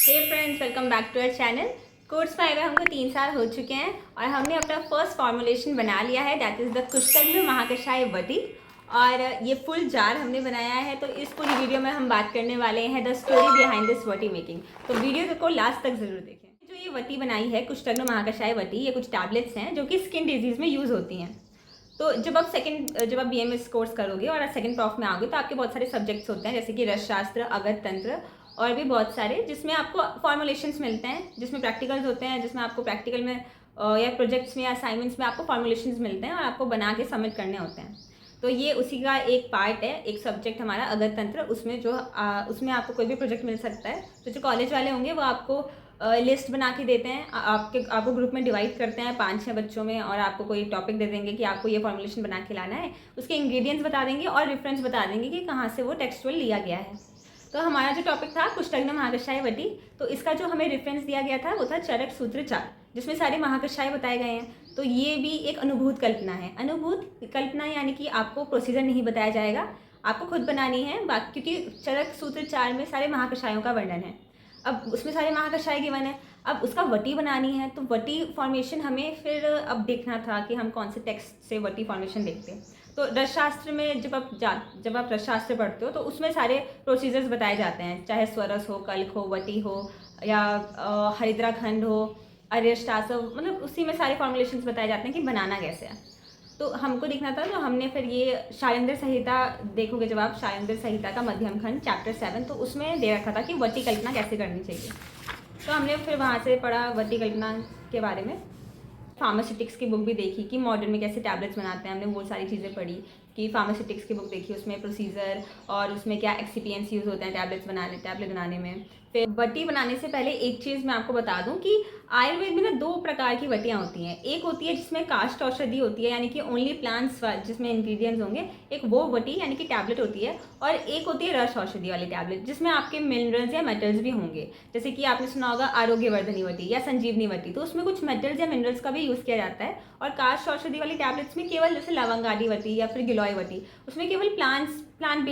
Hey friends, welcome back to our channel. Course में आए हुए हमको 3 साल हो चुके हैं और हमने अपना फर्स्ट फॉर्मुलेशन बना लिया है, दैट इज़ द कुष्ठग्न महाकषाय वटी। और ये फुल जार हमने बनाया है, तो इस पूरी वीडियो में हम बात करने वाले हैं the story behind this Vati making. तो वीडियो को लास्ट तक ज़रूर देखें। जो ये वटी बनाई है कुष्ठग्न महाकषाय वटी, ये कुछ टैबलेट्स हैं जो कि स्किन डिजीज़ में यूज़ होती हैं। तो जब आप बीएमएस कोर्स करोगे और सेकंड प्रॉफ में आओगे तो आपके बहुत सारे सब्जेक्ट्स होते हैं, जैसे कि रसशास्त्र, अगध तंत्र और भी बहुत सारे, जिसमें आपको फॉर्मुलेशंस मिलते हैं, जिसमें प्रैक्टिकल्स होते हैं, जिसमें आपको प्रैक्टिकल में या प्रोजेक्ट्स में या असाइनमेंट्स में आपको फॉर्मुलेशंस मिलते हैं और आपको बना के सबमिट करने होते हैं। तो ये उसी का एक पार्ट है, एक सब्जेक्ट हमारा अगध तंत्र। उसमें आपको कोई भी प्रोजेक्ट मिल सकता है। तो जो कॉलेज वाले होंगे वो आपको लिस्ट बना के देते हैं, आपको ग्रुप में डिवाइड करते हैं 5-6 बच्चों में, और आपको कोई टॉपिक दे देंगे कि आपको ये फॉर्मुलेशन बना के लाना है। उसके इंग्रेडिएंट्स बता देंगे और रेफरेंस बता देंगे कि कहाँ से वो टेक्सचुअल लिया गया है। तो हमारा जो टॉपिक था कुष्ठग्न महाकषाय वटी, तो इसका जो हमें रेफरेंस दिया गया था वो था चरक सूत्र 4, जिसमें सारे महाकषाय बताए गए हैं। तो ये भी एक अनुभूत कल्पना है। अनुभूत कल्पना यानी कि आपको प्रोसीजर नहीं बताया जाएगा, आपको खुद बनानी है, क्योंकि चरक सूत्र 4 में सारे महाकषायों का वर्णन है। अब उसमें सारे महाकषाय गिवन है, अब उसका वटी बनानी है। तो वटी फॉर्मेशन हमें फिर अब देखना था कि हम कौन से टेक्स्ट से वटी फॉर्मेशन देखते हैं। तो रसशास्त्र में जब आप रसशास्त्र पढ़ते हो तो उसमें सारे प्रोसीजर्स बताए जाते हैं, चाहे स्वरस हो, कल्क हो, वटी हो, या हरिद्राखंड हो, अरिष्टासव, मतलब उसी में सारे फॉर्मुलेशंस बताए जाते हैं कि बनाना कैसे है। तो हमको देखना था, तो हमने फिर ये शायंद्र संहिता देखोगे, जब आप शायंद्र संहिता का मध्यम खंड चैप्टर 7, तो उसमें दे रखा था कि वटी कल्पना कैसे करनी चाहिए। तो हमने फिर वहाँ से पढ़ा वटी कल्पना के बारे में। फार्मास्यूटिक्स की बुक भी देखी कि मॉडर्न में कैसे टैबलेट्स बनाते हैं, हमने वो सारी चीज़ें पढ़ी कि फार्मास्यूटिक्स की बुक देखी, उसमें प्रोसीजर और उसमें क्या एक्सिपिएंट्स यूज़ होते हैं टैबलेट बनाने में। फिर वटी बनाने से पहले एक चीज़ मैं आपको बता दूं कि आयुर्वेद में ना 2 प्रकार की वटियाँ होती हैं। एक होती है जिसमें काष्ठ औषधि होती है, यानी कि ओनली प्लांट्स जिसमें इंग्रेडिएंट्स होंगे, एक वो वटी यानी कि टैबलेट होती है। और एक होती है रस औषधि वाली टैबलेट, जिसमें आपके मिनरल्स या मेटल्स भी होंगे, जैसे कि आपने सुना होगा आरोग्यवर्धनी वटी या संजीवनी वटी, तो उसमें कुछ मेटल्स या मिनरल्स का भी यूज़ किया जाता है। और काष्ठ औषधि वाली टैबलेट्स में केवल, जैसे लवंगाडी वटी या फिर गिलोय वटी, उसमें केवल प्लांट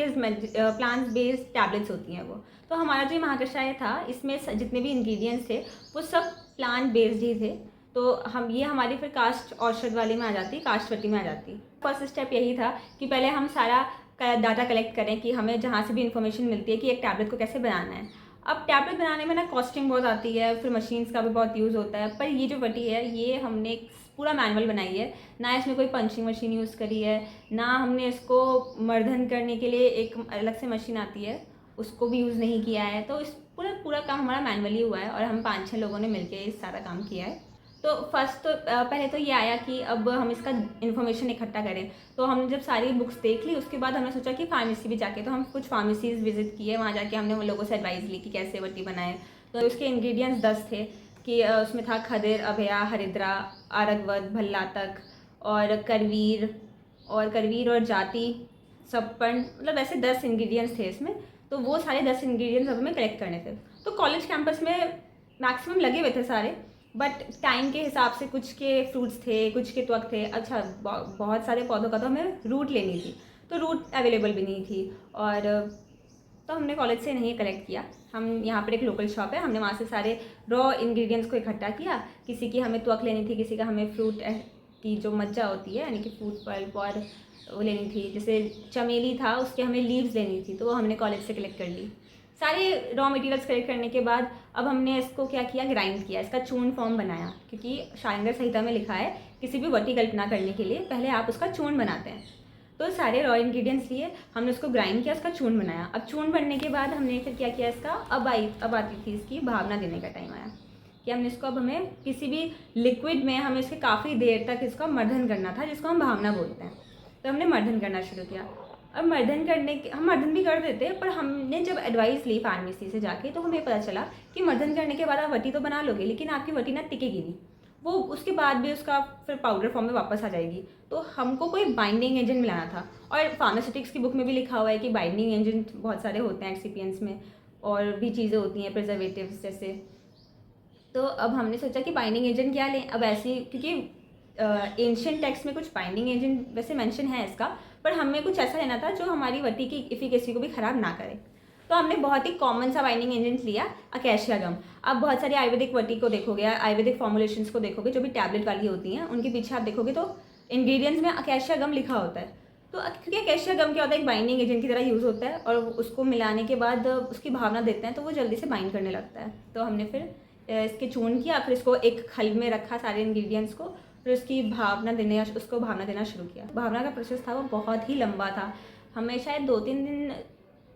बेस्ड टैबलेट्स होती हैं वो। तो हमारा जो महाकषाय था, इसमें जितने भी इंग्रेडिएंट्स थे वो सब प्लांट बेस्ड ही थे। तो ये हमारी फिर काष्ठ औषध वाली में आ जाती, काष्ठवटी में आ जाती। फर्स्ट स्टेप यही था कि पहले हम सारा डाटा कलेक्ट करें कि हमें जहाँ से भी इंफॉर्मेशन मिलती है कि एक टैबलेट को कैसे बनाना है। अब टैबलेट बनाने में ना कॉस्टिंग बहुत आती है, फिर मशीन्स का भी बहुत यूज़ होता है। पर ये जो वटी है, ये हमने एक पूरा मैनुअल बनाई है, ना इसमें कोई पंचिंग मशीन यूज़ करी है, ना हमने इसको मर्दन करने के लिए एक अलग से मशीन आती है, उसको भी यूज़ नहीं किया है। तो इस पूरा काम हमारा मैनुअली हुआ है और हम 5-6 लोगों ने मिलकर इस सारा काम किया है। तो पहले तो ये आया कि अब हम इसका इन्फॉर्मेशन इकट्ठा करें। तो हमने जब सारी बुक्स देख ली, उसके बाद हमने सोचा कि फार्मेसी भी जाके, तो हम कुछ फार्मेसीज विजिट किए, वहाँ जाके हमने उन लोगों से एडवाइस ली कि कैसे वटी बनाएं। तो उसके इंग्रेडिएंट्स 10 थे कि उसमें था खदिर, अभया, हरिद्रा, आरगवद, भल्लातक और करवीर और जाति, सप्पन, मतलब ऐसे 10 इंग्रेडिएंट्स थे इसमें। तो वो सारे 10 इंग्रेडिएंट्स अब हमें कलेक्ट करने थे। तो कॉलेज कैंपस में मैक्सिमम लगे हुए थे सारे, बट टाइम के हिसाब से कुछ के फ्रूट्स थे, कुछ के त्वक थे। अच्छा, बहुत सारे पौधों का तो हमें रूट लेनी थी, तो रूट अवेलेबल भी नहीं थी। और तो हमने कॉलेज से नहीं कलेक्ट किया, हम यहाँ पर एक लोकल शॉप है, हमने वहाँ से सारे रॉ इंग्रेडिएंट्स को इकट्ठा किया। किसी की हमें त्वक लेनी थी, किसी का हमें फ्रूट की जो मज्जा होती है यानी कि फ्रूट पल्प और वो लेनी थी। जैसे चमेली था, उसके हमें लीव्स लेनी थी, तो वो हमने कॉलेज से कलेक्ट कर ली। सारे रॉ मटेरियल्स कलेक्ट करने के बाद अब हमने इसको क्या किया, ग्राइंड किया, इसका चूर्ण फॉर्म बनाया। क्योंकि शायंद्र संहिता में लिखा है किसी भी वटी कल्पना करने के लिए पहले आप उसका चूर्ण बनाते हैं। तो सारे रॉ इंग्रेडिएंट्स लिए हमने उसको ग्राइंड किया, उसका चूर्ण बनाया। अब चूर्ण बनने के बाद हमने फिर क्या किया, इसका अब आती थी इसकी भावना देने का टाइम आया कि हमने इसको, अब हमें किसी भी लिक्विड में हमें इसके काफ़ी देर तक इसका मर्दन करना था, जिसको हम भावना बोलते हैं। तो हमने मर्दन करना शुरू किया। अब हम मर्दन भी कर देते, पर हमने जब एडवाइस ली फार्मेसी से जाके, तो हमें पता चला कि मर्दन करने के बाद आप वटी तो बना लोगे, लेकिन आपकी वटी ना टिकेगी नहीं, वो उसके बाद भी उसका फिर पाउडर फॉर्म में वापस आ जाएगी। तो हमको कोई बाइंडिंग एजेंट मिलाना था। और फार्मास्यूटिक्स की बुक में भी लिखा हुआ है कि बाइंडिंग एजेंट बहुत सारे होते हैं एक्सिपिएंट्स में, और भी चीज़ें होती हैं प्रिजर्वेटिव्स जैसे। तो अब हमने सोचा कि बाइंडिंग एजेंट क्या लें। अब ऐसी, क्योंकि एंशिएंट टेक्स्ट में कुछ बाइंडिंग एजेंट वैसे मेंशन है इसका, पर हमें कुछ ऐसा लेना था जो हमारी वटी की इफिकेसी को भी ख़राब ना करे। तो हमने बहुत ही कॉमन सा बाइंडिंग एजेंट लिया, अकेशिया गम। आप बहुत सारी आयुर्वेदिक वटी को देखोगे, आयुर्वेदिक फॉर्मुलेशंस को देखोगे जो भी टैबलेट वाली होती हैं, उनके पीछे आप देखोगे तो इंग्रेडिएंट्स में अकेशिया गम लिखा होता है। तो क्योंकि अकेशिया गम क्या होता है, एक बाइंडिंग एजेंट की तरह यूज़ होता है, और उसको मिलाने के बाद उसकी भावना देते हैं तो वो जल्दी से बाइंड करने लगता है। तो हमने फिर इसके चूर्ण किया, फिर इसको एक खल में रखा सारे इंग्रेडिएंट्स को, फिर उसकी उसको भावना देना शुरू किया। भावना का प्रोसेस था वो बहुत ही लंबा था, हमें शायद 2-3 दिन,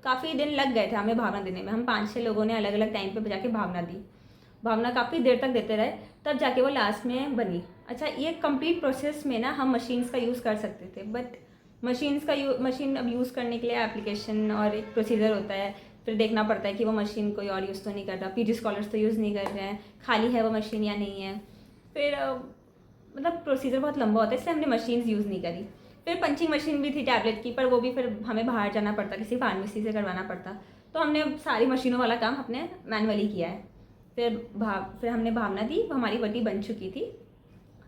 काफ़ी दिन लग गए थे हमें भावना देने में। हम 5-6 लोगों ने अलग अलग टाइम पे जाके भावना दी, भावना काफ़ी देर तक देते रहे, तब जाके वो लास्ट में बनी। अच्छा, ये कंप्लीट प्रोसेस में ना हम मशीन्स का यूज़ कर सकते थे, बट मशीन अब यूज़ करने के लिए एप्लीकेशन और एक प्रोसीजर होता है, फिर देखना पड़ता है कि वो मशीन कोई और यूज़ तो नहीं कर रहा, पीजी स्कॉलर्स तो यूज़ नहीं कर रहे हैं, खाली है वो मशीन या नहीं है। फिर मतलब प्रोसीजर बहुत लंबा होता है, इसलिए हमने मशीन्स यूज़ नहीं करी। फिर पंचिंग मशीन भी थी टैबलेट की, पर वो भी फिर हमें बाहर जाना पड़ता, किसी फार्मेसी से करवाना पड़ता, तो हमने सारी मशीनों वाला काम अपने मैनुअली किया है। फिर हमने भावना दी, हमारी वटी बन चुकी थी।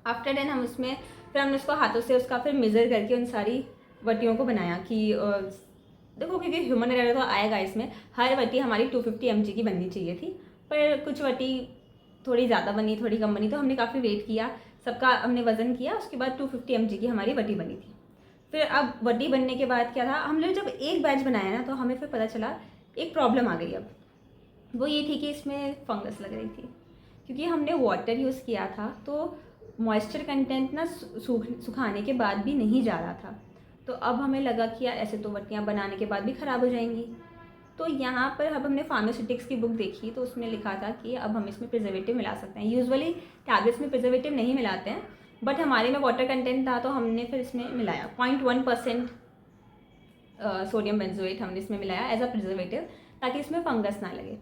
आफ्टर देन फिर हमने उसको हाथों से उसका फिर मेज़र करके उन सारी वटियों को बनाया कि देखो, क्योंकि ह्यूमन एरर तो आएगा इसमें। हर वटी हमारी 250 mg की बननी चाहिए थी, पर कुछ वटी थोड़ी ज़्यादा बनी, थोड़ी कम बनी, तो हमने काफ़ी वेट किया, सबका हमने वज़न किया, उसके बाद 250 mg की हमारी वटी बनी थी। फिर अब वटी बनने के बाद क्या था, हमने जब एक बैच बनाया ना, तो हमें फिर पता चला एक प्रॉब्लम आ गई। अब वो ये थी कि इसमें फंगस लग रही थी, क्योंकि हमने वाटर यूज़ किया था, तो मॉइस्चर कंटेंट ना सुखाने के बाद भी नहीं जा रहा था। तो अब हमें लगा कि यार ऐसे तो वटियाँ बनाने के बाद भी ख़राब हो जाएंगी। तो यहाँ पर अब हमने फार्मास्यूटिक्स की बुक देखी, तो उसमें लिखा था कि अब हम इसमें प्रिजर्वेटिव मिला सकते हैं। यूजुअली टैबलेट्स में प्रिजर्वेटिव नहीं मिलाते हैं, बट हमारे में वाटर कंटेंट था, तो हमने फिर इसमें मिलाया 0.1% सोडियम बेंजोएट हमने इसमें मिलाया एज अ प्रिजर्वेटिव, ताकि इसमें फंगस ना लगे।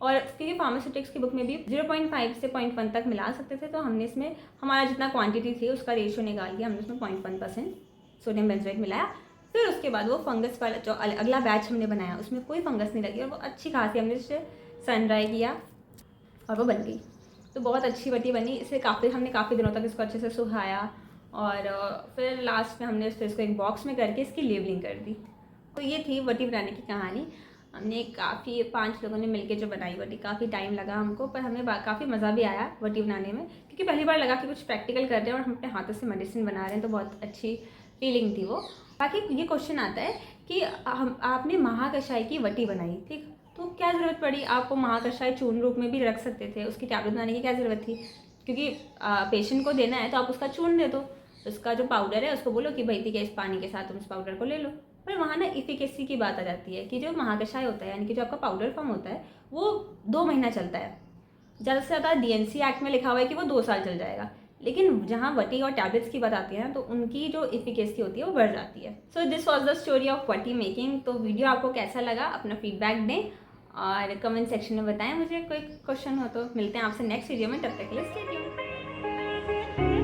और क्योंकि फार्मास्यूटिक्स की बुक में भी 0.5 से 0.1 तक मिला सकते थे, तो हमने इसमें हमारा जितना क्वांटिटी थी उसका रेशियो निकाल के हमने उसमें 0.1% सोडियम बेंजोएट मिलाया। फिर उसके बाद वो फंगस वाला जो अगला बैच हमने बनाया उसमें कोई फंगस नहीं लगी, और वो अच्छी खासी हमने इसे सन ड्राई किया और वो बन गई। तो बहुत अच्छी वटी बनी। इसे हमने काफ़ी दिनों तक इसको अच्छे से सुखाया, और फिर लास्ट में हमने इसको एक बॉक्स में करके इसकी लेबलिंग कर दी। तो ये थी वटी बनाने की कहानी। हमने काफ़ी 5 लोगों ने मिलके जो बनाई वटी, काफ़ी टाइम लगा हमको, पर हमें काफ़ी मज़ा भी आया वटी बनाने में, क्योंकि पहली बार लगा कि कुछ प्रैक्टिकल कर रहे हैं और हम अपने हाथों से मेडिसिन बना रहे हैं, तो बहुत अच्छी फीलिंग थी वो। बाकी ये क्वेश्चन आता है कि आपने महाकषाय की वटी बनाई, ठीक, तो क्या ज़रूरत पड़ी आपको? महाकषाय चूर्ण रूप में भी रख सकते थे, उसकी टैबलेट बनाने की क्या ज़रूरत थी? क्योंकि पेशेंट को देना है तो आप उसका चूर्ण दे दो, उसका जो पाउडर है उसको बोलो कि भाई ठीक है, इस पानी के साथ तुम इस पाउडर को ले लो। पर वहाँ ना इफिकेसी की बात आ जाती है कि जो महाकषाय होता है, यानी कि जो आपका पाउडर फॉर्म होता है, वो 2 महीना चलता है। ज़्यादा से ज़्यादा DNC एक्ट में लिखा हुआ है कि वो 2 साल चल जाएगा, लेकिन जहाँ वटी और टैबलेट्स की बात आती है ना, तो उनकी जो इफिकेसी होती है वो बढ़ जाती है। So this was the story of Vati making. तो वीडियो आपको कैसा लगा, अपना फीडबैक दें और कमेंट सेक्शन में बताएं मुझे। कोई क्वेश्चन हो तो मिलते हैं आपसे नेक्स्ट वीडियो में, तब तक के लिए स्टे ट्यून्ड।